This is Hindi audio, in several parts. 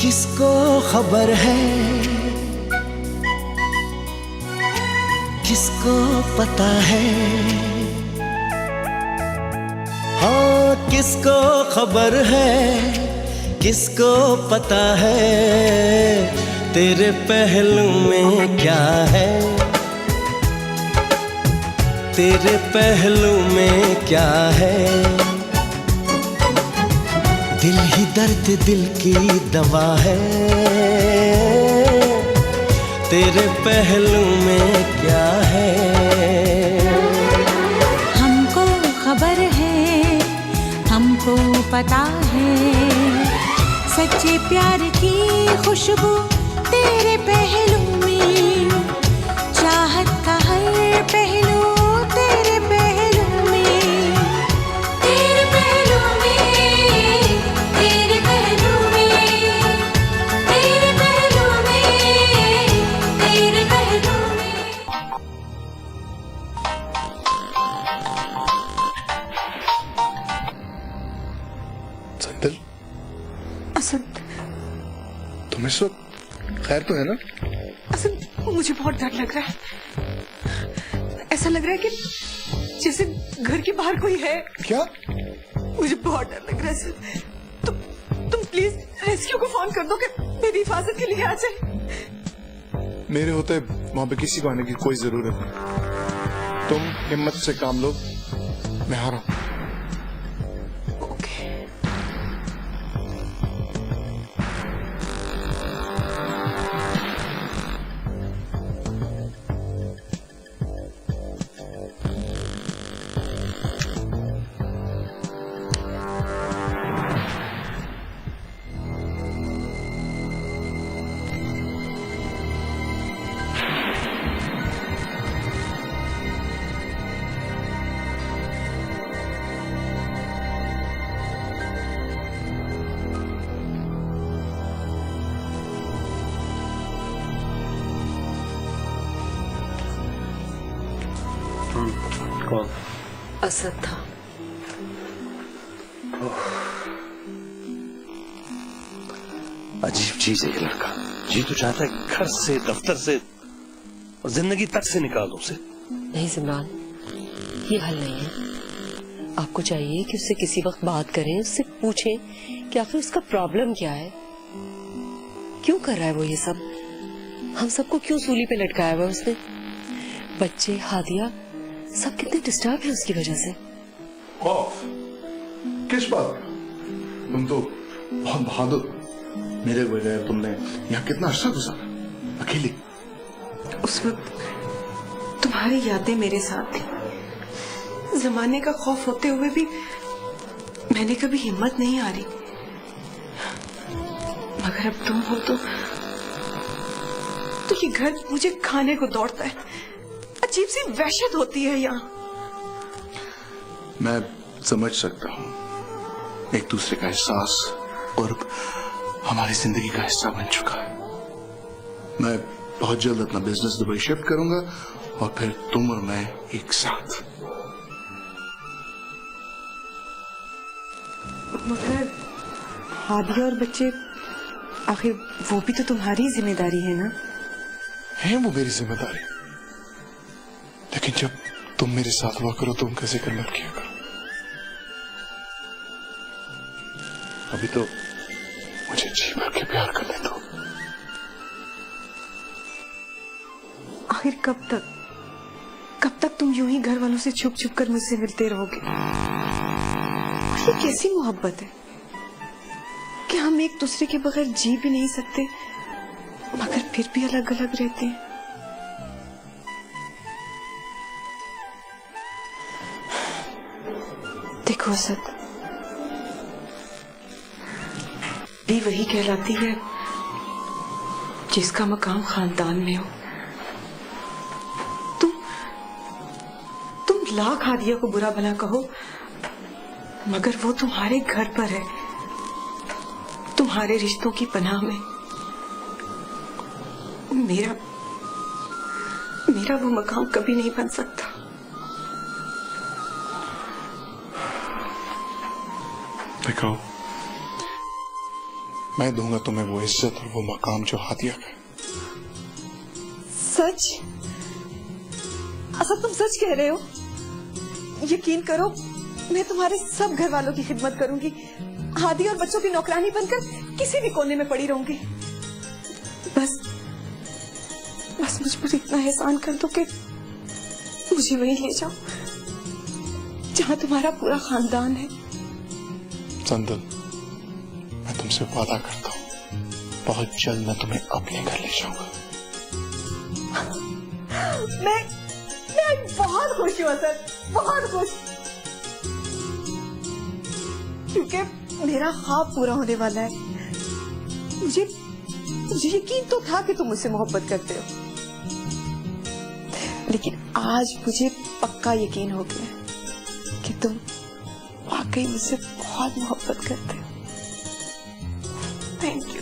किसको खबर है, किसको पता है, हाँ किसको खबर है, किसको पता है, तेरे पहलू में क्या है, तेरे पहलू में क्या है। दिल ही दर्द दिल की दवा है, तेरे पहलू में क्या है। हमको खबर है, हमको पता है, सच्चे प्यार की खुशबू तेरे पहलू में, चाहत का हर पहलू तेरे पहलू में, तेरे पहलू में, तेरे पहलू में, तेरे पहलू में, तेरे पहलू में। संदल, असद, तुम इस वक्त खैर तो है ना? असद मुझे बहुत डर लग रहा है। ऐसा लग रहा है कि जैसे घर के बाहर कोई है। क्या? मुझे बहुत डर लग रहा है सर। तुम प्लीज रेस्क्यू को फोन कर दो कि मेरी हिफाजत के लिए आ जाए। मेरे होते वहां पे किसी को आने की कोई जरूरत नहीं। तुम हिम्मत से काम लो, मैं आ रहा हूं। कौन? असद था। अजीब चीज है ये लड़का। जी तो चाहता है घर से, दफ्तर से और जिंदगी तक से निकाल दो उसे। नहीं सिमरान, ये हल नहीं है। आपको चाहिए कि उससे किसी वक्त बात करें, उससे पूछें कि आखिर उसका प्रॉब्लम क्या है, क्यों कर रहा है वो ये सब, हम सबको क्यों सूली पे लटकाया हुआ है उसने। बच्चे, हादिया, सब कितने डिस्टर्ब है उसकी वजह से। किस बात? तुम तो बहुत बहादुर। मेरे बगैर तुमने यहाँ कितना अर्सा गुजारा अकेली। उस वक्त तुम्हारी यादें मेरे साथ थी। जमाने का खौफ होते हुए भी मैंने कभी हिम्मत नहीं हारी। मगर अब तुम हो तो ये घर मुझे खाने को दौड़ता है। अजीब सी वहशत होती है यहाँ। मैं समझ सकता हूँ, एक दूसरे का एहसास और हमारी जिंदगी का हिस्सा बन चुका है। मैं बहुत जल्द अपना बिजनेस दुबई शिफ्ट करूंगा और फिर तुम और मैं एक साथ। मगर हादिया और बच्चे, आखिर वो भी तो तुम्हारी जिम्मेदारी है ना? है वो मेरी जिम्मेदारी, लेकिन जब तुम मेरे साथ हुआ करो तुम कैसे करना किया करो। अभी तो मुझे जी भर के प्यार करने दो। आखिर कब तक तुम यूं ही घर वालों से छुप छुप कर मुझसे मिलते रहोगे? ये कैसी मोहब्बत है कि हम एक दूसरे के बगैर जी भी नहीं सकते, मगर फिर भी अलग अलग रहते हैं। देखो असद, भी वही कहलाती है जिसका मकाम खानदान में हो। तुम लाख हादिया को बुरा भला कहो, मगर वो तुम्हारे घर पर है, तुम्हारे रिश्तों की पनाह में। मेरा वो मकाम कभी नहीं बन सकता। देखो, मैं दूंगा तुम्हें वो इज्जत और वो मकाम जो हादिया का है। सच? असद तुम सच कह रहे हो? यकीन करो मैं तुम्हारे सब घर वालों की खिदमत करूंगी, हादी और बच्चों की नौकरानी बनकर किसी भी कोने में पड़ी रहूंगी। बस बस मुझ पर इतना एहसान कर दो कि मुझे वहीं ले जाओ जहां तुम्हारा पूरा खानदान है। संदल, मैं तुमसे वादा करता हूँ बहुत जल्द मैं तुम्हें अपने घर ले जाऊंगा। मैं बहुत खुश हूँ असद, बहुत खुश, क्योंकि मेरा ख्वाब पूरा होने वाला है। मुझे यकीन तो था कि तुम मुझसे मोहब्बत करते हो, लेकिन आज मुझे पक्का यकीन हो गया कि तुम वाकई मुझसे बहुत मोहब्बत करते हो। Thank you.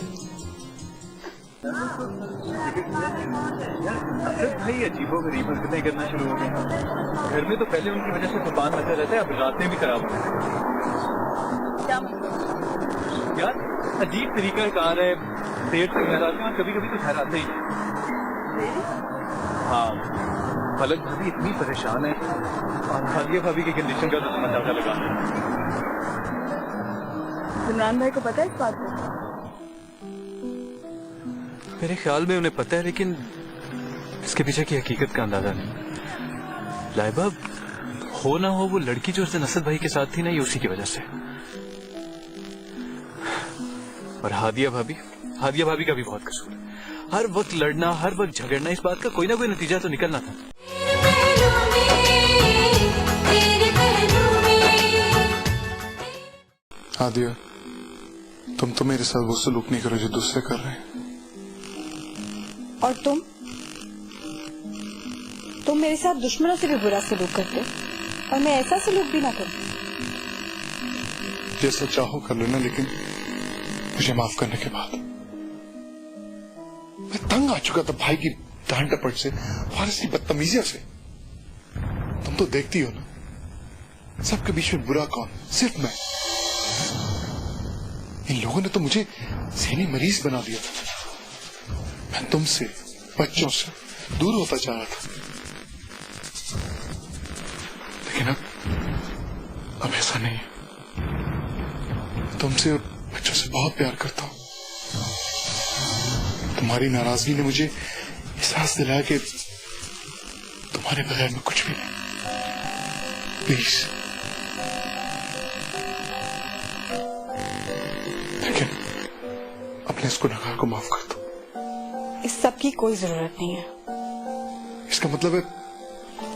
भाई अजीबो गरीब हरकतें करना शुरू हो गए। घर में तो पहले उनकी वजह से तूफान मचा रहता है, अब रातें भी खराब हो गई। यार अजीब तरीका कार है, देर से घर आते हैं और कभी कभी तो घर आते ही। हाँ, फलक भाभी इतनी परेशान है और हादिया भाभी की कंडीशन का तो अंदाजा लगा। इमरान भाई को पता है इस बात को? मेरे ख्याल में उन्हें पता है, लेकिन इसके पीछे की हकीकत का अंदाजा नहीं। लाइबा हो ना हो वो लड़की जो उस दिन असद भाई के साथ थी ना, ये उसी की वजह से। और हादिया भाभी का भी बहुत कसूर है। हर वक्त लड़ना, हर वक्त झगड़ना, इस बात का कोई ना कोई नतीजा तो निकलना था। हादिया, तुम तो मेरे साथ वो सलूक नहीं करो जो दूसरे कर रहे हैं। और तुम मेरे साथ दुश्मनों से भी बुरा सलूक करते हो, और मैं ऐसा सलूक भी ना करूं। जैसा चाहो कर लेना, लेकिन मुझे माफ करने के बाद। मैं तंग आ चुका था भाई की डांट डपट से, फारिस की बदतमीजियों से। तुम तो देखती हो ना, सबके बीच में बुरा कौन? सिर्फ मैं। इन लोगों ने तो मुझे ज़हनी मरीज बना दिया था। मैं तुमसे, बच्चों से दूर होता जा रहा था, लेकिन अब ऐसा नहीं है। तुमसे और बच्चों से बहुत प्यार करता हूं। तुम्हारी नाराजगी ने मुझे एहसास दिलाया कि तुम्हारे बगैर में कुछ भी नहीं। प्लीज, लेकिन अपने इस गुनहगार को माफ कर दो। इस सब की कोई जरूरत नहीं है। इसका मतलब है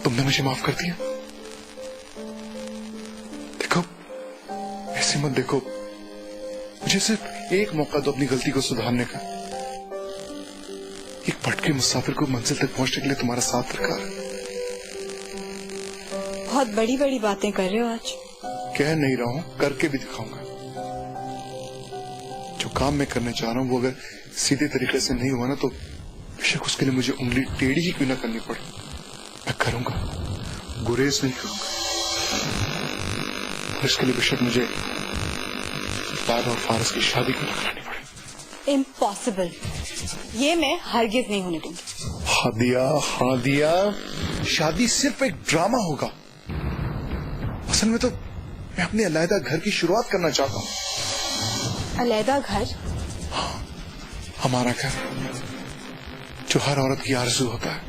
तुमने मुझे माफ कर दिया? देखो, ऐसे मत देखो। मुझे सिर्फ एक मौका दो अपनी गलती को सुधारने का। एक भटके मुसाफिर को मंजिल तक पहुंचने के लिए तुम्हारा साथ दरकार है। बहुत बड़ी बड़ी बातें कर रहे हो आज। कह नहीं रहा हूं, करके भी दिखाऊंगा। जो काम मैं करने चाह रहा हूं वो अगर सीधे तरीके से नहीं हुआ ना, तो बेशक उसके लिए मुझे उंगली टेढ़ी ही क्यों ना करनी पड़े, मैं करूंगा, गुरेज नहीं करूंगा। और इसके लिए बेशक मुझे लाइबा और फारिस की शादी क्यों ना करानी पड़े। इम्पॉसिबल, ये मैं हरगिज नहीं होने दूंगी। हादिया, शादी सिर्फ एक ड्रामा होगा। असल में तो मैं अपने अलहदा घर की शुरुआत करना चाहता हूँ। अलहदा घर? हमारा घर, जो हर औरत की आरज़ू होता है।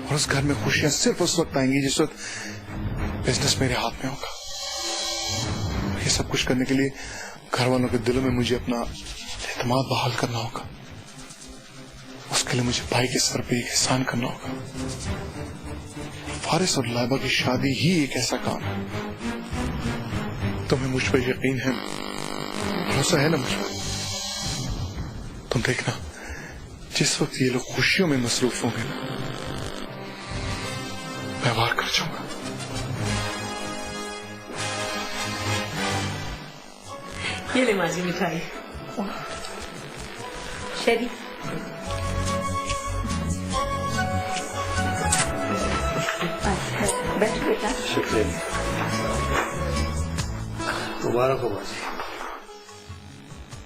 और उस घर में खुशियां सिर्फ उस वक्त आएंगी जिस वक्त बिजनेस मेरे हाथ में होगा। ये सब कुछ करने के लिए घर वालों के दिलों में मुझे अपना एतमाद बहाल करना होगा। उसके लिए मुझे भाई के सर पे एक एहसान करना होगा। फारिस और लाइबा की शादी ही एक ऐसा काम है। तुम्हें मुझ पर यकीन है, भरोसा है ना मुझ पर? तुम देखना, जिस वक्त ये लोग खुशियों में मसरूफ होंगे ना, मैं वार कर जाऊंगा। ये ले माजी मिठाई। शरी बैठ बेटा। शुक्रिया, मुबारक हो माजी।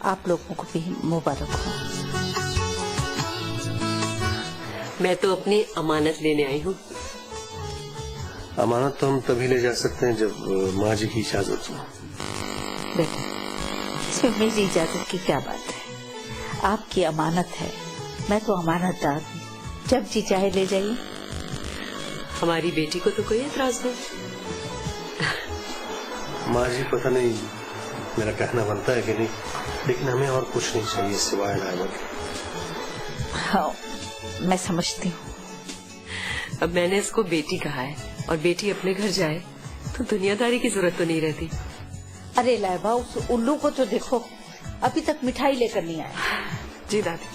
आप लोगों को भी मुबारक हो। मैं तो अपनी अमानत लेने आई हूँ। अमानत तो हम तभी ले जा सकते हैं जब माँ जी की इजाजत हो। बेटा, इसमें मेरी इजाजत की क्या बात है? आपकी अमानत है, मैं तो अमानतदार हूँ। जब जी चाहे ले जाइए। हमारी बेटी को तो कोई एतराज नहीं। माँ जी पता नहीं मेरा कहना बनता है कि नहीं, लेकिन हमें और कुछ नहीं चाहिए सिवाय लाइबा के। हाँ, मैं समझती हूँ। अब मैंने इसको बेटी कहा है और बेटी अपने घर जाए तो दुनियादारी की जरूरत तो नहीं रहती। अरे लाइबा, उस उल्लू को तो देखो, अभी तक मिठाई लेकर नहीं आया। जी दादी।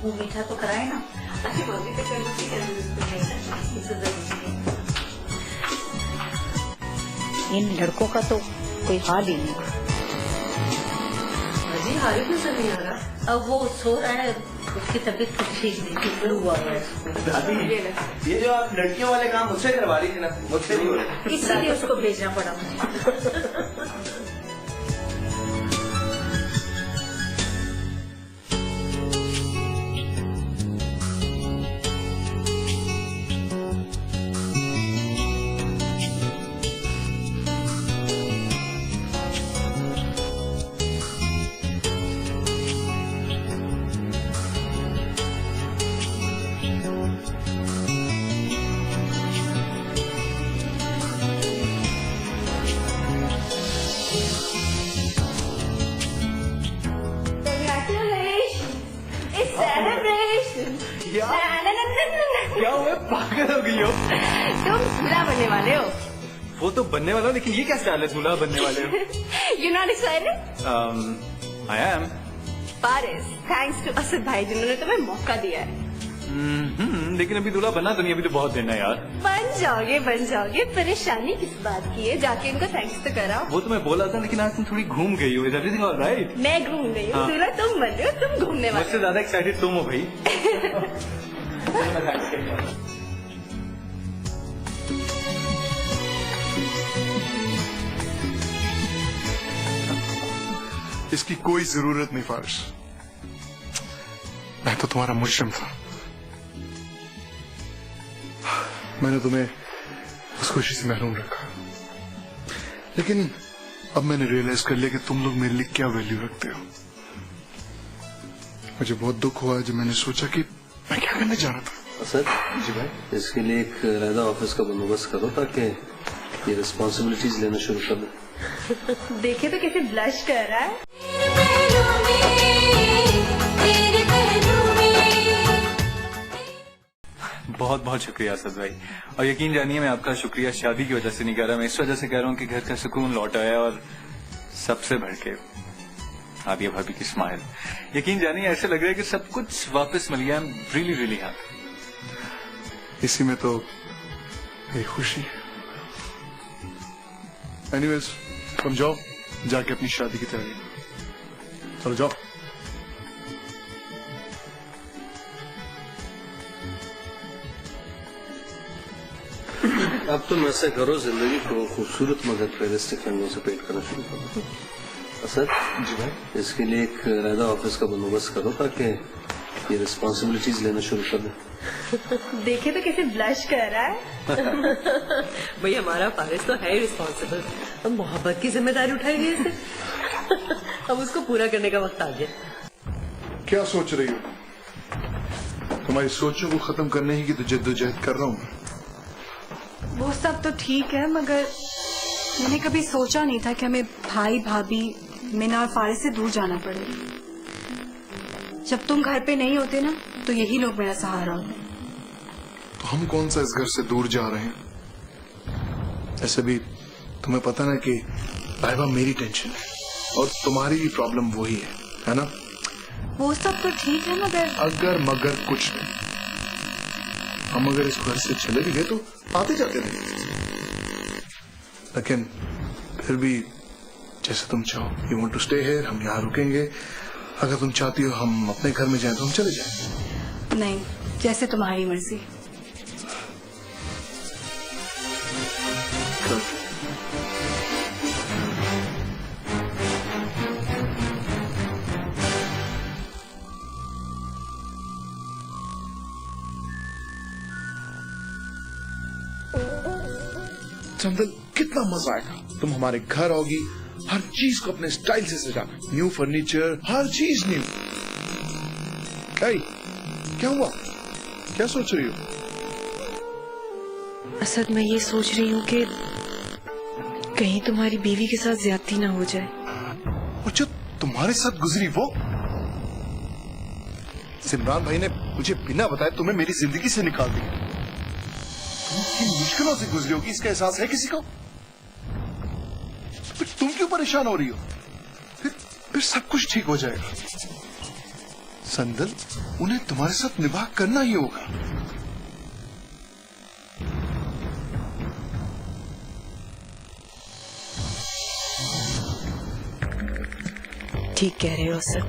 वो मीठा तो कराए ना। इन लड़कों का तो कोई हाल ही नहीं। जी हारी भी नहीं आ रहा। अब वो सो रहा है, उसकी तबीयत कुछ ठीक नहीं, फ्लू हुआ है। दादी, ये जो आप लड़कियों वाले काम मुझसे करवा रही थी ना, मुझसे नहीं हो रहा। इसलिए उसको भेजना पड़ा मुझे। क्या हुआ, पागल हो गई हो? तुम दूल्हा बनने वाले हो। वो तो बनने वाला हो, लेकिन ये क्या स्टाइल है दूल्हा बनने वाले हो? You're not excited? I am. Paris, thanks to Asad भाई जिन्होंने तुम्हें मौका दिया है। लेकिन अभी दूल्हा बनना तो नहीं, अभी तो बहुत दिन है यार। बन जाओगे, परेशानी किस बात की है? जाके उनको थैंक्स तो कराओ। वो तो मैं बोला था, लेकिन आज तुम थोड़ी घूम गई हो। Is everything alright? मैं घूम गई हूँ, हाँ। दूल्हा तुम बन रहे हो, तुम घूमने वाले मुझसे ज्यादा एक्साइटेड तुम हो भाई। इसकी कोई जरूरत नहीं फारिस, मैं तो तुम्हारा मुजरिम था। मैंने तुम्हें उस खुशी से महरूम रखा, लेकिन अब मैंने रियलाइज कर लिया कि तुम लोग मेरे लिए क्या वैल्यू रखते हो। मुझे बहुत दुख हुआ जब मैंने सोचा कि मैं क्या करने जा रहा था। सर जी भाई, इसके लिए एक अलग ऑफिस का बंदोबस्त करो ताकि ये रिस्पॉन्सिबिलिटीज लेना शुरू कर दे। देखे तो कैसे ब्लश कर रहा है। बहुत बहुत शुक्रिया असद भाई, और यकीन जानिए मैं आपका शुक्रिया शादी की वजह से नहीं कर रहा, मैं इस वजह से कह रहा हूँ कि घर का सुकून लौट आया, और सबसे बढ़ के आदिया भाभी की स्माइल। यकीन जानिए ऐसे लग रहा है कि सब कुछ वापस मिल गया। Really really happy. इसी में तो मेरी खुशी है। एनीवेज, तुम जाओ, जाके अपनी शादी की तैयारी चलो जाओ। अब तुम ऐसे करो, जिंदगी को खूबसूरत मगर रियलिस्टिक रंगों से पेंट करना शुरू करो। असद जी भाई, इसके लिए एक अलग ऑफिस का बंदोबस्त करो ताकि ये रिस्पॉन्सिबिलिटीज लेना शुरू कर दे। देखे तो कैसे ब्लश कर रहा है। भाई हमारा फारिस तो है रिस्पॉन्सिबल, अब मोहब्बत की जिम्मेदारी उठाई गई इससे। अब उसको पूरा करने का वक्त आ गया। क्या सोच रही हो? तुम्हारी सोचों को खत्म करने ही की तो जद्दोजहद कर रहा हूँ। वो सब तो ठीक है, मगर मैंने कभी सोचा नहीं था कि हमें भाई भाभी मीना और फारिस से दूर जाना पड़ेगा। जब तुम घर पे नहीं होते ना, तो यही लोग मेरा सहारा होते। तो हम कौन सा इस घर से दूर जा रहे हैं? ऐसे भी तुम्हें पता ना कि लाइबा मेरी टेंशन है और तुम्हारी भी प्रॉब्लम वही है ना? वो सब तो ठीक है, मगर अगर मगर कुछ नहीं। हम अगर इस घर से चले भी गए तो आते जाते रहे, लेकिन फिर भी जैसे तुम चाहो। You want to stay here, हम यहाँ रुकेंगे। अगर तुम चाहती हो हम अपने घर में जाएं तो हम चले जाएं। नहीं, जैसे तुम्हारी मर्जी। चंदल कितना मजा आएगा। तुम हमारे घर आओगी, हर चीज को अपने स्टाइल से सजाना, न्यू फर्नीचर, हर चीज न्यू। क्या हुआ, क्या सोच रही हो? असद, मैं ये सोच रही हूँ कि कहीं तुम्हारी बीवी के साथ ज्यादती ना हो जाए। और जो तुम्हारे साथ गुजरी वो, सिमरान भाई ने मुझे बिना बताए तुम्हें मेरी जिंदगी से निकाल दिया। तुम किन मुश्किलों से गुजरी होगी इसका एहसास है किसी को? फिर तुम क्यों परेशान हो रही हो? फिर सब कुछ ठीक हो जाएगा। संदल, उन्हें तुम्हारे साथ निभाह करना ही होगा। ठीक कह रहे हो असद,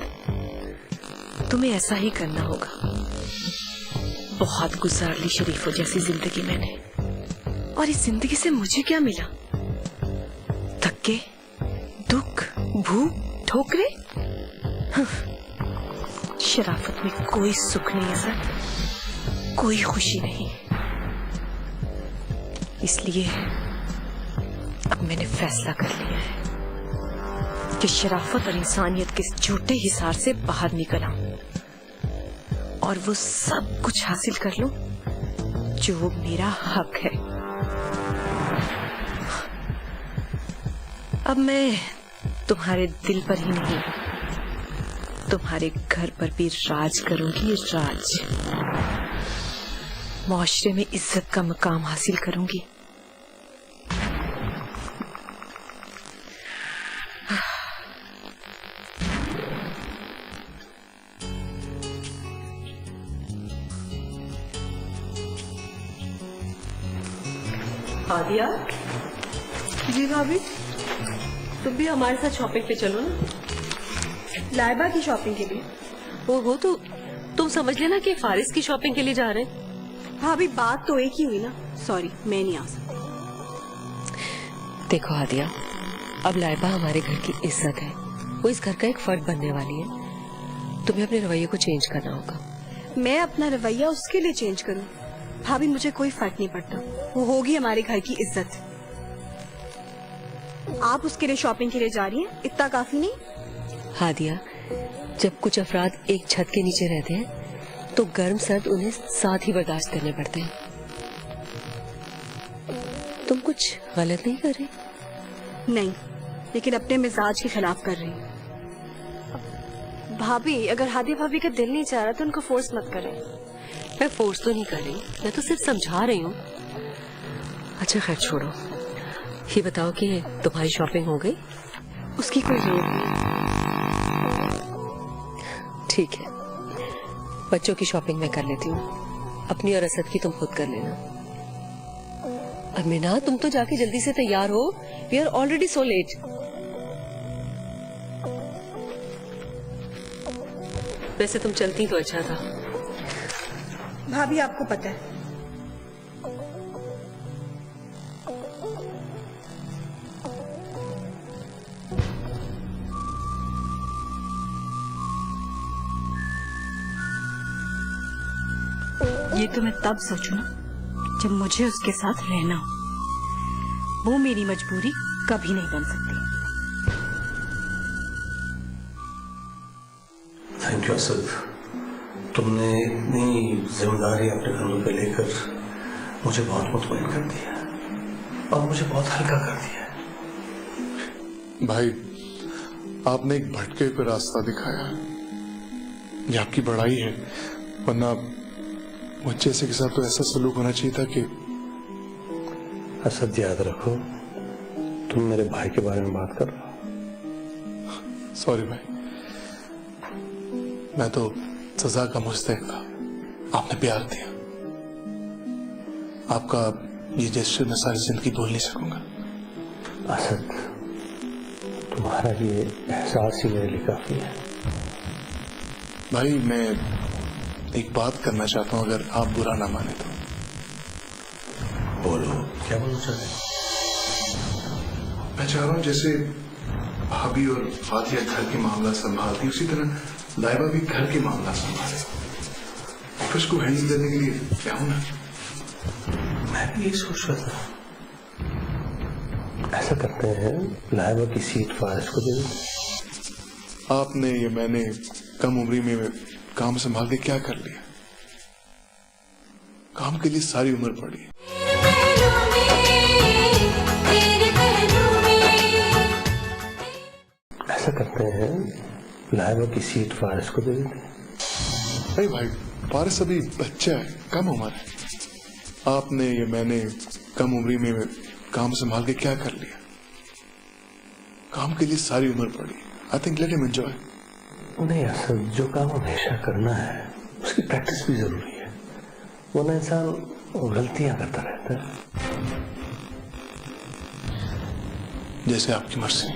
तुम्हें ऐसा ही करना होगा। बहुत गुजार ली शरीफों जैसी जिंदगी मैंने, और इस जिंदगी से मुझे क्या मिला? धक्के, दुख, भूख, ठोकरे। शराफत में कोई सुख नहीं है सर, कोई खुशी नहीं। इसलिए अब मैंने फैसला कर लिया है कि शराफत और इंसानियत के इस झूठे हिसार से बाहर निकल आऊं और वो सब कुछ हासिल कर लूं जो मेरा हक है। अब मैं तुम्हारे दिल पर ही नहीं, तुम्हारे घर पर भी राज करूंगी, राज। मुआशरे में इज्जत का मकाम हासिल करूंगी। आदिया, जी भाभी, तुम भी हमारे साथ शॉपिंग पे चलो ना। लाइबा की शॉपिंग के लिए। वो तो तुम समझ लेना कि फारिस की शॉपिंग के लिए जा रहे हैं। भाभी, बात तो एक ही हुई ना। सॉरी, मैं नहीं आ सकती। देखो आदिया, अब लाइबा हमारे घर की इज्जत है, वो इस घर का एक फर्द बनने वाली है। तुम्हें अपने रवैये को चेंज करना होगा। मैं अपना रवैया उसके लिए चेंज करूं? भाभी, मुझे कोई फर्क नहीं पड़ता, वो होगी हमारे घर की इज्जत। आप उसके लिए शॉपिंग के लिए जा रही हैं, इतना काफी नहीं? हादिया, जब कुछ अफराद एक छत के नीचे रहते हैं तो गर्म सर्द उन्हें साथ ही बर्दाश्त करने पड़ते हैं। तुम कुछ गलत नहीं कर रही? नहीं, लेकिन अपने मिजाज के खिलाफ कर रही हूँ। भाभी, अगर हादिया भाभी का दिल नहीं चाह रहा तो उनको फोर्स मत करें। मैं फोर्स तो नहीं कर रही, मैं तो सिर्फ समझा रही हूँ। अच्छा खैर छोड़ो, ये बताओ कि तुम्हारी शॉपिंग हो गई? उसकी कोई जरूरत नहीं। ठीक है, बच्चों की शॉपिंग मैं कर लेती हूँ, अपनी और असद की तुम खुद कर लेना। अमीना, तुम तो जाके जल्दी से तैयार हो, we are already so late. वैसे तुम चलती तो अच्छा था। भाभी, आपको पता है ये तो मैं तब सोचूं ना जब मुझे उसके साथ रहना हो। वो मेरी मजबूरी कभी नहीं बन सकती। थैंक यू असद, तुमने इतनी जिम्मेदारी अपने कंधों पे लेकर मुझे बहुत मुतमईन कर दिया और मुझे बहुत हल्का कर दिया। भाई, आपने एक भटके को रास्ता दिखाया, ये आपकी बड़ाई है, वरना बच्चे से के साथ तो ऐसा सलूक होना चाहिए था कि। असद, याद रखो तुम मेरे भाई के बारे में बात कर रहे हो। सॉरी भाई, मैं तो सजा का मुस्तहिक था, आपने प्यार दिया। आपका ये जेस्चर मैं सारी जिंदगी भूल नहीं सकूंगा। असद, तुम्हारा ये एहसास ही मेरे लिए काफी है। भाई, मैं एक बात करना चाहता हूं, अगर आप बुरा ना माने तो। बोलो, क्या बोलना चाहते हैं? मैं चाह रहा हूं जैसे भाभी और फातिया घर के मामला संभालती, उसी तरह लाइबा भी घर के मामला संभाले। ऑफिस को हैंडल करने के लिए क्या हूं ना। मैं भी यही सोच रहा था। ऐसा करते हैं, लाइबा की सीट फारिस को दे देते। आपने ये मैंने कम उम्री में काम संभाल के क्या कर लिया? काम के लिए सारी उम्र पड़ी। ऐसा करते हैं, लाइबा की सीट फारिस को दे देते। अरे भाई, फारिस अभी बच्चा है, कम उम्र है। आपने ये मैंने कम उम्री में काम संभाल के क्या कर लिया? काम के लिए सारी उम्र पड़ी। I think let him enjoy. नहीं असद, जो काम हमेशा करना है उसकी प्रैक्टिस भी जरूरी है, वरना इंसान गलतियां करता रहता है। जैसे आपकी मर्जी।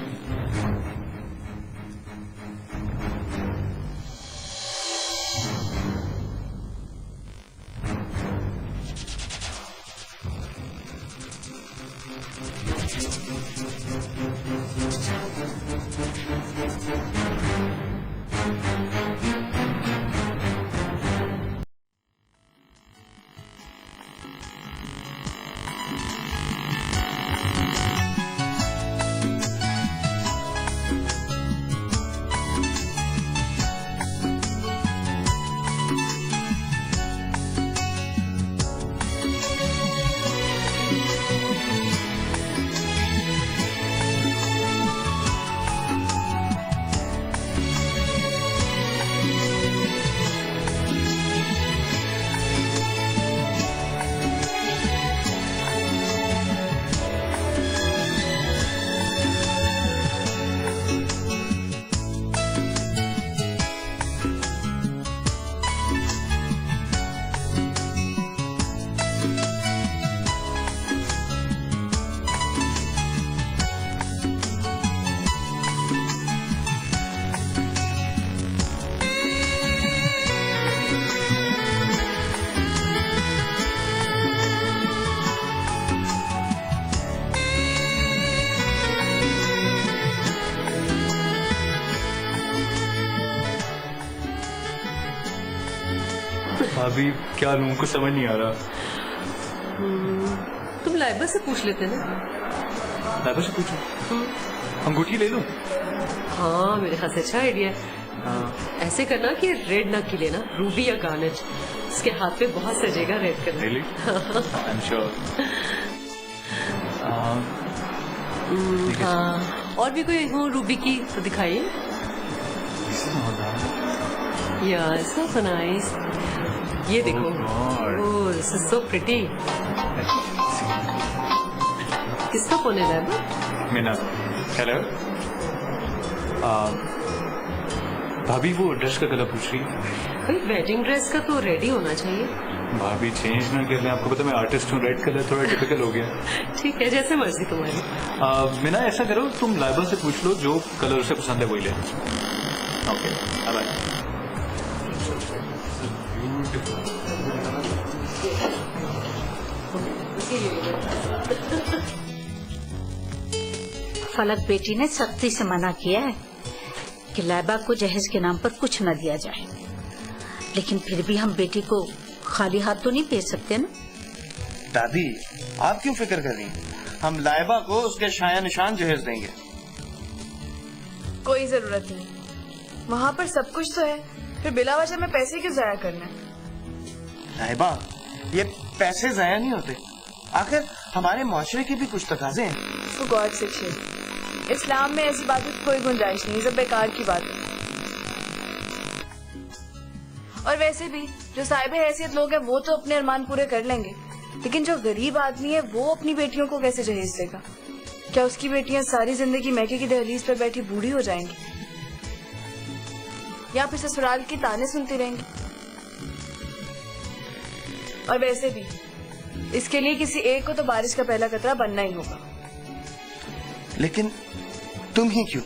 अभी क्या लूं, कुछ समझ नहीं आ रहा। तुम लाइबा से पूछ लेते ना। लाइबा से पूछो? अंगूठी ले लूं? हाँ, मेरे ख्याल से अच्छा आइडिया है। ऐसे करना कि रेड ना की लेना, रूबी या गार्नेट। इसके हाथ पे बहुत सजेगा red colour. Really? I'm sure. हाँ, और भी कोई हो रूबी की तो दिखाइए। Yeah, so nice. ये देखो। Oh, this is so pretty. किसका फोन है लाइबा? मीना, हेलो। भाभी वो ड्रेस का कलर पूछ रही है। भाई वेडिंग ड्रेस का तो रेडी होना चाहिए। भाभी चेंज ना कर लें, आपको पता मैं आर्टिस्ट हूँ, रेड कलर थोड़ा टिपिकल हो गया। ठीक है, जैसे मर्जी तुम्हारी। मीना ऐसा करो, तुम लाइबा से पूछ लो, जो कलर उसे पसंद है वही ले। Okay, bye. फलक बेटी ने सख्ती से मना किया है कि लाइबा को जहेज के नाम पर कुछ न दिया जाए, लेकिन फिर भी हम बेटी को खाली हाथ तो नहीं भेज सकते ना। दादी, आप क्यों फिक्र कर रही हैं? हम लाइबा को उसके शाया निशान जहेज देंगे। कोई जरूरत नहीं, वहाँ पर सब कुछ तो है, फिर बिला वजह में पैसे क्यों जाया करना है? लाइबा, ये पैसे जाया नहीं होते, आखिर हमारे माशरे के भी कुछ तकाजे हैं। For God's sake, इस्लाम में ऐसी बातों की कोई गुंजाइश नहीं, सब बेकार की बात है। और वैसे भी जो साहिब हैसियत लोग हैं वो तो अपने अरमान पूरे कर लेंगे, लेकिन जो गरीब आदमी है वो अपनी बेटियों को कैसे जहेज देगा? क्या उसकी बेटियां सारी जिंदगी मैके की दहलीज पर बैठी बूढ़ी हो जाएंगी, या फिर ससुराल की ताने सुनती रहेंगी? और वैसे भी इसके लिए किसी एक को तो बारिश का पहला कतरा बनना ही होगा। लेकिन तुम ही क्यों?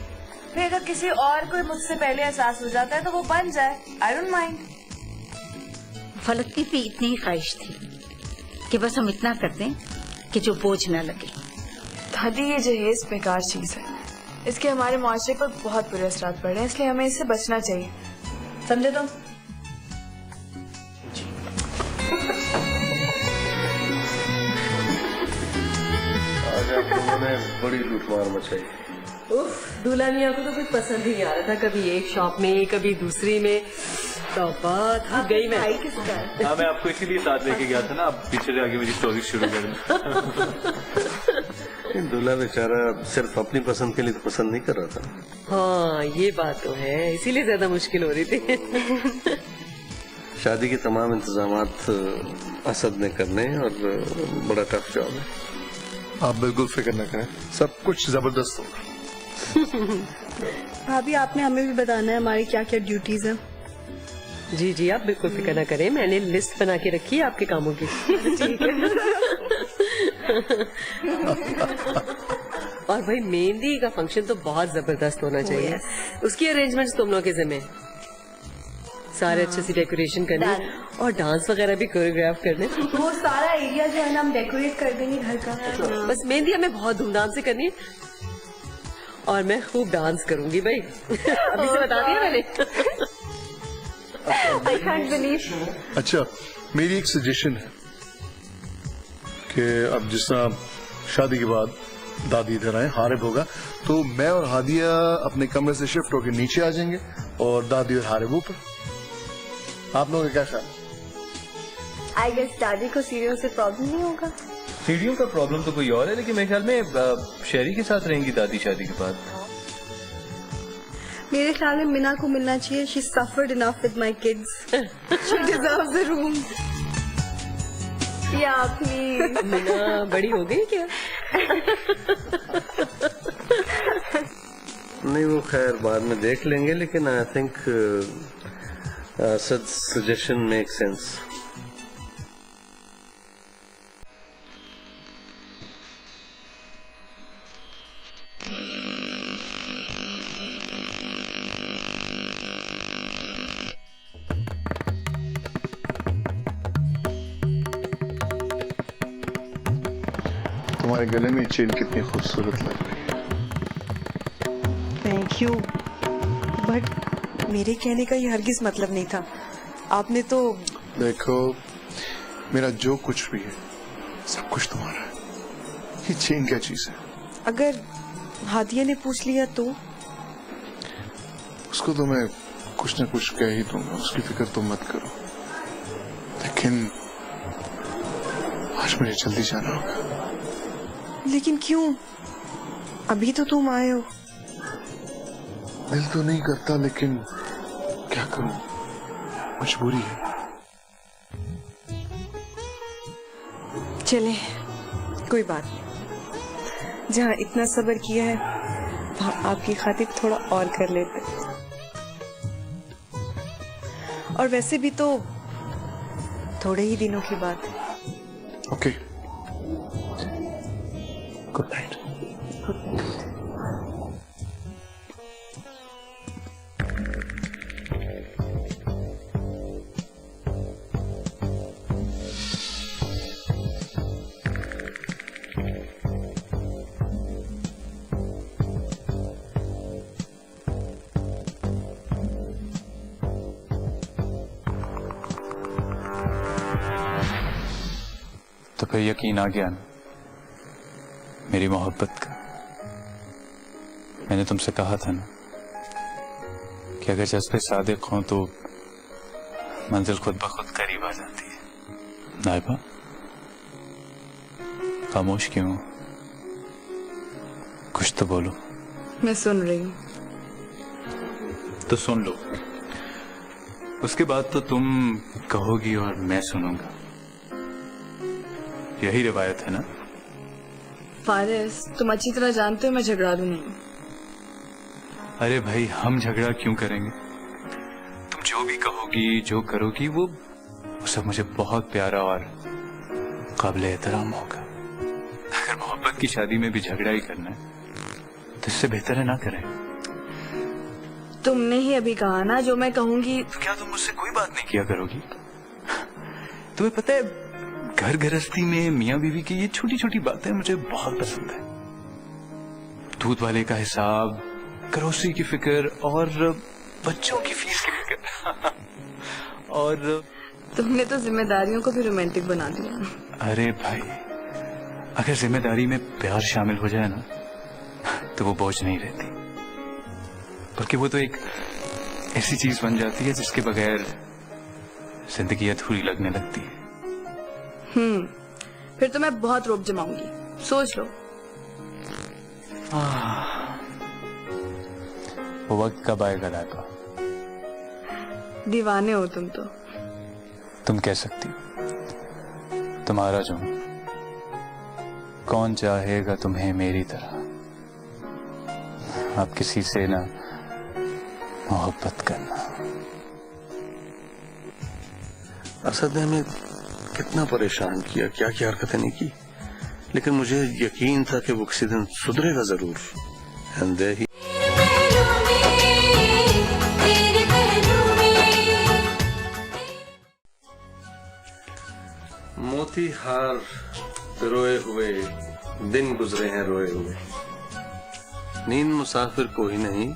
फिर अगर किसी और को मुझसे पहले एहसास हो जाता है तो वो बन जाए, आई डोंट माइंड। फलक की भी इतनी ही ख्वाहिश थी कि बस हम इतना कर दें कि जो बोझ न लगे। दादी, ये जहेज बेकार चीज है, इसके हमारे माशरे पर बहुत बुरे असरात पड़ रहे हैं, इसलिए हमें इससे बचना चाहिए, समझे तुम? उन्होंने बड़ी लूटमार मचाई। दूल्हा मियाँ को तो कुछ पसंद ही नहीं आ रहा था, कभी एक शॉप में कभी दूसरी में। तो बात आ गई मैं। हाँ, मैं आपको इसीलिए साथ लेके गया था ना, आप पीछे जाके मेरी स्टोरी शुरू करें। दूल्हा बेचारा सिर्फ अपनी पसंद के लिए तो पसंद नहीं कर रहा था। हाँ ये बात तो है, इसीलिए ज्यादा मुश्किल हो रही थी। शादी के तमाम इंतजामात असद ने करने और बड़ा टफ जॉब है। आप बिल्कुल फिक्र न करें, सब कुछ जबरदस्त होगा। भाभी आपने हमें भी बताना है हमारी क्या क्या ड्यूटीज हैं। जी जी, आप बिल्कुल फिक्र ना करें, मैंने लिस्ट बना के रखी है आपके कामों की। ठीक है। और भाई मेहंदी का फंक्शन तो बहुत जबरदस्त होना चाहिए। उसकी अरेंजमेंट्स तुम लोग के जिम्मे, सारे अच्छे से डेकोरेशन करने और डांस वगैरह भी कोरियोग्राफ करने। वो सारा एरिया जो है ना हम डेकोरेट कर देंगे घर का। बस मेहंदी हमें बहुत धूमधाम से करनी है और मैं खूब डांस करूंगी भाई। अभी से बता दिया मैंने। I can't believe। अच्छा, मेरी एक सजेशन है कि अब जिस तरह शादी के बाद दादी इधर आए, हारिब होगा, तो मैं और हादिया अपने कमरे से शिफ्ट होकर नीचे आ जाएंगे और दादी और हारिब ऊपर। आप लोगों का क्या ख्याल? आई गेस दादी को सीढ़ियों से प्रॉब्लम नहीं होगा। सीढ़ियों का प्रॉब्लम तो कोई और है, लेकिन मेरे ख्याल में शहरी के साथ रहेंगी दादी शादी के बाद। मेरे ख्याल में मिना को मिलना चाहिए। She suffered enough with my kids, she deserves a room. या प्लीज। मिना बड़ी हो गई क्या? नहीं, वो खैर बाद में देख लेंगे, लेकिन I think suggestion make sense. तुम्हारे गले में चेन कितनी खूबसूरत लग रही है। थैंक यू, बट मेरे कहने का ये हरगिज मतलब नहीं था। आपने तो देखो, मेरा जो कुछ भी है सब कुछ तुम्हारा है। ये चेन क्या चीज है? अगर हादिया ने पूछ लिया तो? उसको तो मैं कुछ न कुछ कह ही दूंगा, उसकी फिक्र तुम मत करो। लेकिन आज मुझे जल्दी जाना होगा। लेकिन क्यों? अभी तो तुम आए हो। दिल तो नहीं करता, लेकिन क्या करूं, मजबूरी है। चले, कोई बात नहीं। जहाँ इतना सब्र किया है वहाँ आपकी खातिर थोड़ा और कर लेते। और वैसे भी तो थोड़े ही दिनों की बात है। Okay, good night. तो फिर यकीन आ गया ना मेरी मोहब्बत का। मैंने तुमसे कहा था ना कि अगर जज्बे सादिक हों तो मंजिल खुद ब खुद करीब आ जाती है। नाइबा, खामोश क्यों हो? कुछ तो बोलो। मैं सुन रही हूँ। तो सुन लो, उसके बाद तो तुम कहोगी और मैं सुनूंगा। यही रिवायत है ना? फारिस, तुम अच्छी तरह जानते हो मैं झगड़ालू नहीं हूँ। अरे भाई, हम झगड़ा क्यों करेंगे? तुम जो भी कहोगी, जो करोगी, वो सब मुझे बहुत प्यारा और काबिल एहतराम होगा। अगर मोहब्बत की शादी में भी झगड़ा ही करना है तो इससे बेहतर है ना करें। तुमने ही अभी कहा ना जो मैं कहूंगी। तो क्या तुम मुझसे कोई बात नहीं किया करोगी? तुम्हें पता है, घर गृहस्थी में मियाँ बीवी की ये छोटी छोटी बातें मुझे बहुत पसंद है। दूध वाले का हिसाब, ग्रोसरी की फिक्र और बच्चों की फीस की फिक्र। और तुमने तो जिम्मेदारियों को भी रोमांटिक बना दिया। अरे भाई, अगर जिम्मेदारी में प्यार शामिल हो जाए ना तो वो बोझ नहीं रहती, बल्कि वो तो एक ऐसी चीज बन जाती है जिसके बगैर जिंदगी अधूरी लगने लगती है। फिर तो मैं बहुत रोब जमाऊंगी, सोच लो। वो वक्त कब आएगा लाइबा? दीवाने हो तुम तो। तुम कह सकती हो, तुम्हारा जो कौन चाहेगा तुम्हें मेरी तरह। आप किसी से ना मोहब्बत करना। असद ने हमें कितना परेशान किया, क्या क्या हरकतें नहीं की, लेकिन मुझे यकीन था कि वो किसी दिन सुधरेगा जरूर। And there he... मोती हार रोए हुए दिन गुजरे हैं रोए हुए, नींद मुसाफिर कोई नहीं,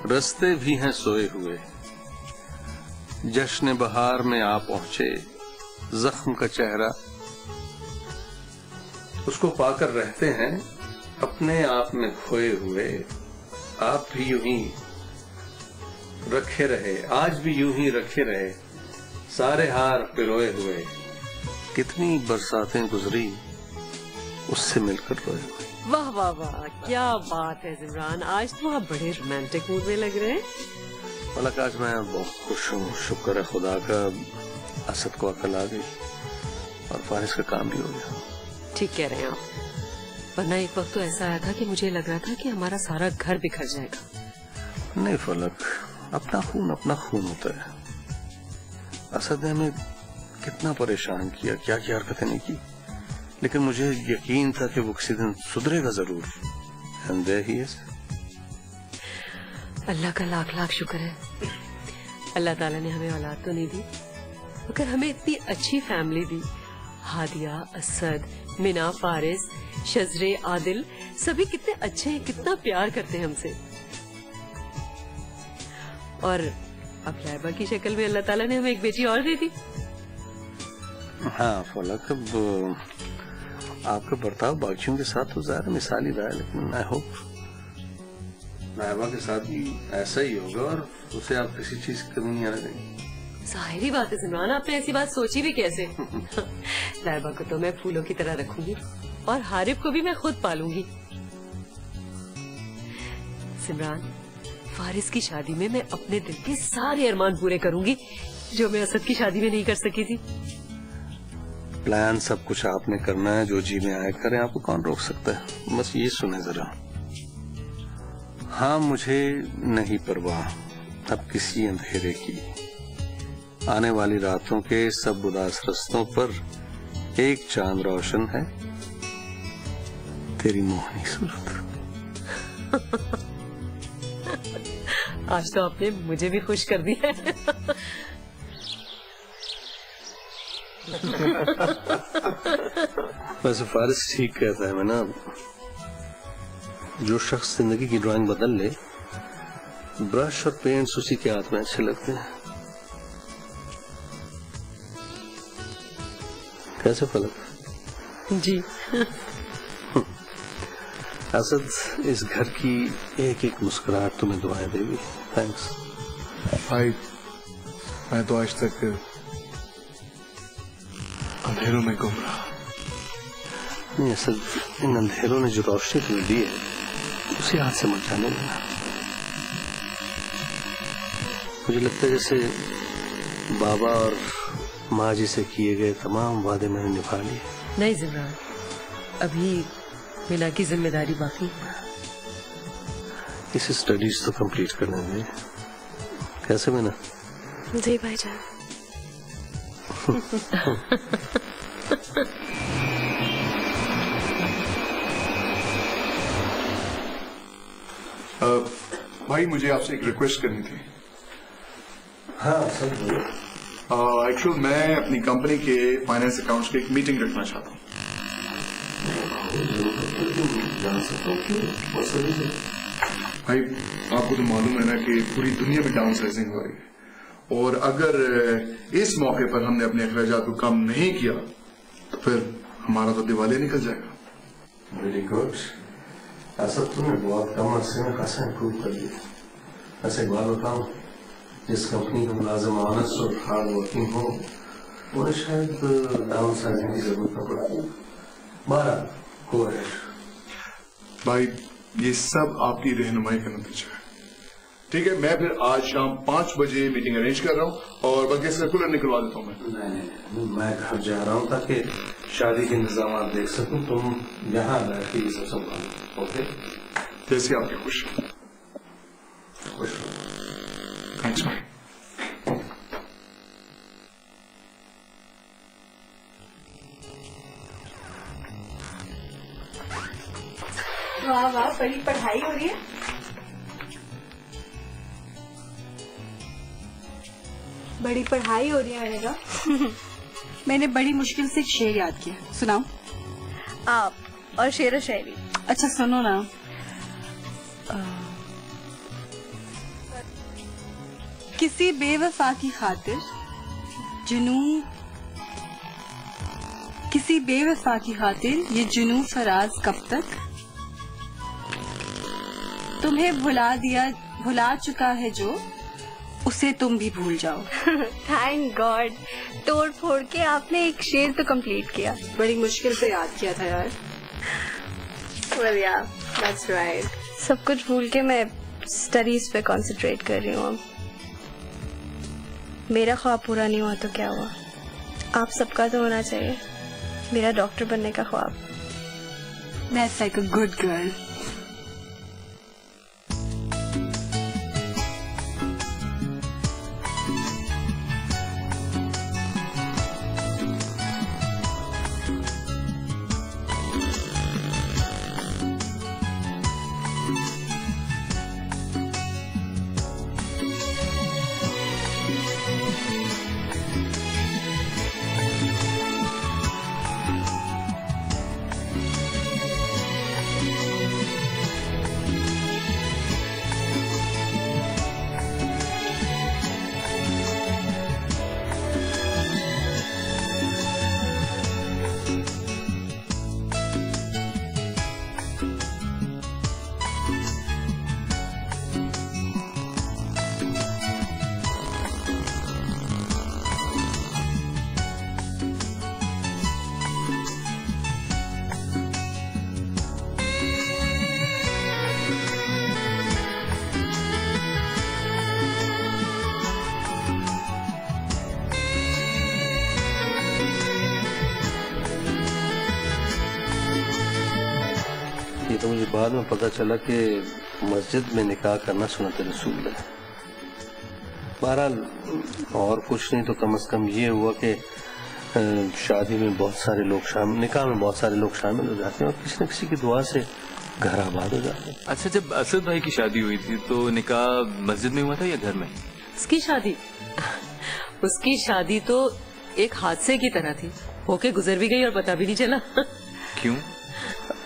रास्ते भी हैं सोए हुए। जश्न बहार में आ पहुंचे जख्म का चेहरा, उसको पाकर रहते हैं अपने आप में खोए हुए। आप भी यूं ही रखे रहे, आज भी यूं ही रखे रहे, सारे हार पिरोए हुए। कितनी बरसातें गुजरी उससे मिलकर रोए हुए। वाह वाह वाह, क्या बात है जिमरान, आज तो आप बड़े रोमांटिक मूड में लग रहे हैं। मलक आज मैं बहुत खुश हूँ, शुक्र है खुदा का, असद को अकल आ गई और फारिस का काम भी हो गया। ठीक कह रहे हैं आप, वरना एक वक्त तो ऐसा आया था कि मुझे लग रहा था कि हमारा सारा घर बिखर जाएगा। नहीं फलक, अपना खून होता है। असद ने हमें कितना परेशान किया, क्या क्या हरकतें नहीं की, लेकिन मुझे यकीन था कि वो किसी दिन सुधरेगा जरूर। And there he is. अल्लाह का लाख लाख शुक्र है, अल्लाह ताला ने हमें औलाद तो नहीं दी, मगर हमें इतनी अच्छी फैमिली दी। हादिया, असद, मिना, फारिस, शजरे, आदिल, सभी कितने अच्छे हैं, कितना प्यार करते हैं हमसे। और अब लाइबा की शक्ल में अल्लाह ताला ने हमें एक बेटी और दे दी। हाँ फलक, अब आपका बर्ताव बाकियों के साथ तो ज्यादा मिसाली रहा है, लेकिन आई होप लाइबा के साथ भी ऐसा ही होगा और उसे आप किसी चीज की कमी नहीं आने देंगे। जाहिर बात है सिमरान, आपने ऐसी बात सोची भी कैसे? लाइबा को तो मैं फूलों की तरह रखूंगी और हारिफ को भी मैं खुद पालूंगी। सिमरान, फारिस की शादी में मैं अपने दिल के सारे अरमान पूरे करूंगी जो मैं असद की शादी में नहीं कर सकी थी। प्लान सब कुछ आपने करना है, जो जी में आए करें, आपको कौन रोक सकता है। बस ये सुने जरा। हाँ, मुझे नहीं परवाह अब किसी अंधेरे की, आने वाली रातों के सब उदास रस्तों पर एक चांद रोशन है, तेरी मोहनी सूरत। आज तो आपने मुझे भी खुश कर दिया है। वैसे फारिस ठीक कहता है, मैं ना, जो शख्स जिंदगी की ड्राइंग बदल ले, ब्रश और पेंट्स उसी के हाथ में अच्छे लगते हैं। कैसे फलक? जी। असद, इस घर की एक एक मुस्कुराहट तुम्हें दुआएं देगी। थैंक्स भाई। मैं तो आज तक अंधेरों में घूम रहा। नहीं असद, इन अंधेरों ने जो रोशनी तुम्हें दी है उसी हाथ से मत जाने देना। मुझे लगता है जैसे बाबा और माँ जी से किए गए तमाम वादे मैंने निभा लिए। नहीं जिमरान, अभी मिना की जिम्मेदारी बाकी। इसे स्टडीज तो कंप्लीट करने दें। कैसे मिना? जी भाईजान। भाई, मुझे आपसे एक रिक्वेस्ट करनी थी। हाँ सब बोलो। एक्चुअल मैं अपनी कंपनी के फाइनेंस अकाउंट्स की एक मीटिंग रखना चाहता हूँ। भाई, आपको तो मालूम है ना कि पूरी दुनिया में डाउन साइजिंग हो रही है, और अगर इस मौके पर हमने अपने अखराजात को कम नहीं किया तो फिर हमारा तो दिवालिया निकल जाएगा। Very good. ऐसा तुमने बहुत कम अरसे में खासा इम्प्रूव कर लिया। ऐसे एक बात बताऊं, जिस कंपनी का मुलाजिम ऑनेस्ट और हार्ड वर्किंग हो उन्हें शायद डाउन साइजिंग की जरूरत न पड़ती। 12 गो अहेड। भाई ये सब आपकी रहनुमाई का नतीजा है। ठीक है, मैं फिर आज शाम 5 बजे मीटिंग अरेंज कर रहा हूँ और बल्कि सर्कुलर निकलवा देता हूँ मैं। नहीं, मैं घर जा रहा हूँ ताकि शादी के इंतजाम देख सकूं। तुम यहाँ बैठ के ये सब संभालो। ओके, जैसे आपकी खुश। खुश थैंक्स भाई। वाह वाह, बड़ी पढ़ाई हो रही है। बड़ी पढ़ाई हो रही है मैंने कहा। मैंने बड़ी मुश्किल से एक शेर याद किया, सुनाओ। आप और शेर व शायरी। अच्छा सुनो ना। किसी बेवफा की खातिर जुनू, किसी बेवफा की खातिर ये जुनू फराज कब तक, तुम्हें भुला चुका है जो, उसे तुम भी भूल जाओ। थैंक गॉड, तोड़ फोड़ के आपने एक शेर तो कंप्लीट किया। बड़ी मुश्किल से याद किया था यार। Well, yeah, that's right. सब कुछ भूल के मैं स्टडीज पे कंसंट्रेट कर रही हूँ अब। मेरा ख्वाब पूरा नहीं हुआ तो क्या हुआ, आप सबका तो होना चाहिए। मेरा डॉक्टर बनने का ख्वाब। That's like a good girl. ये तो मुझे बाद में पता चला कि मस्जिद में निकाह करना सुन्नत रसूल है। बहरहाल और कुछ नहीं तो कम से कम ये हुआ कि शादी में बहुत सारे लोग शामिल, निकाह में बहुत सारे लोग शामिल हो जाते हैं और किसी न किसी की दुआ से घर आबाद हो जाते हैं। अच्छा, जब असद भाई की शादी हुई थी तो निकाह मस्जिद में हुआ था या घर में? उसकी शादी तो एक हादसे की तरह थी, होके गुजर भी गई और पता भी नहीं चला। क्यों?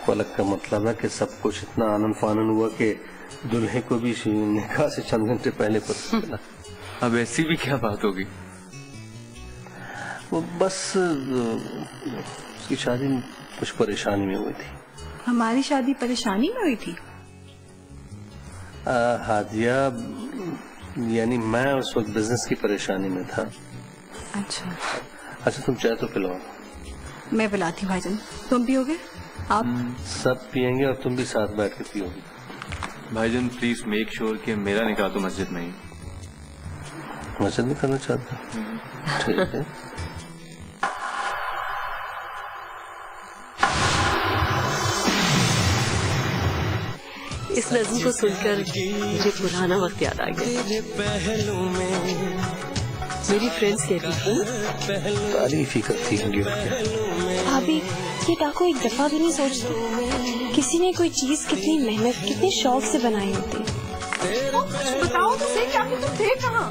फलक का मतलब है कि सब कुछ इतना आनंद फानन हुआ कि दुल्हे को भी निकाह से चंद घंटे पहले पता चला। अब ऐसी भी क्या बात होगी? वो बस उसकी शादी कुछ परेशानी में हुई थी। हमारी शादी परेशानी में हुई थी? हादिया, यानी मैं उस वक्त बिजनेस की परेशानी में था। अच्छा तुम चाय तो पिलाओ। मैं पिलाती हूँ भाईजान, तुम पियोगे? आप सब पियेंगे और तुम भी साथ बैठ के पियोगे। भाईजान प्लीज मेक श्योर कि मेरा निकाह तो मस्जिद में ही। मस्जिद में करना चाहता हूँ? ठीक है। इस नज़्म को सुनकर मुझे पुराना वक्त याद आ गया। मेरी फ्रेंड्स कहती थी, तारीफ ही करती होंगी। भाभी, ये डाकू एक दफा भी नहीं सोचती किसी ने कोई चीज कितनी मेहनत कितने शौक से बनाई होती। बताओ तो सही, क्या तुम थे कहाँ?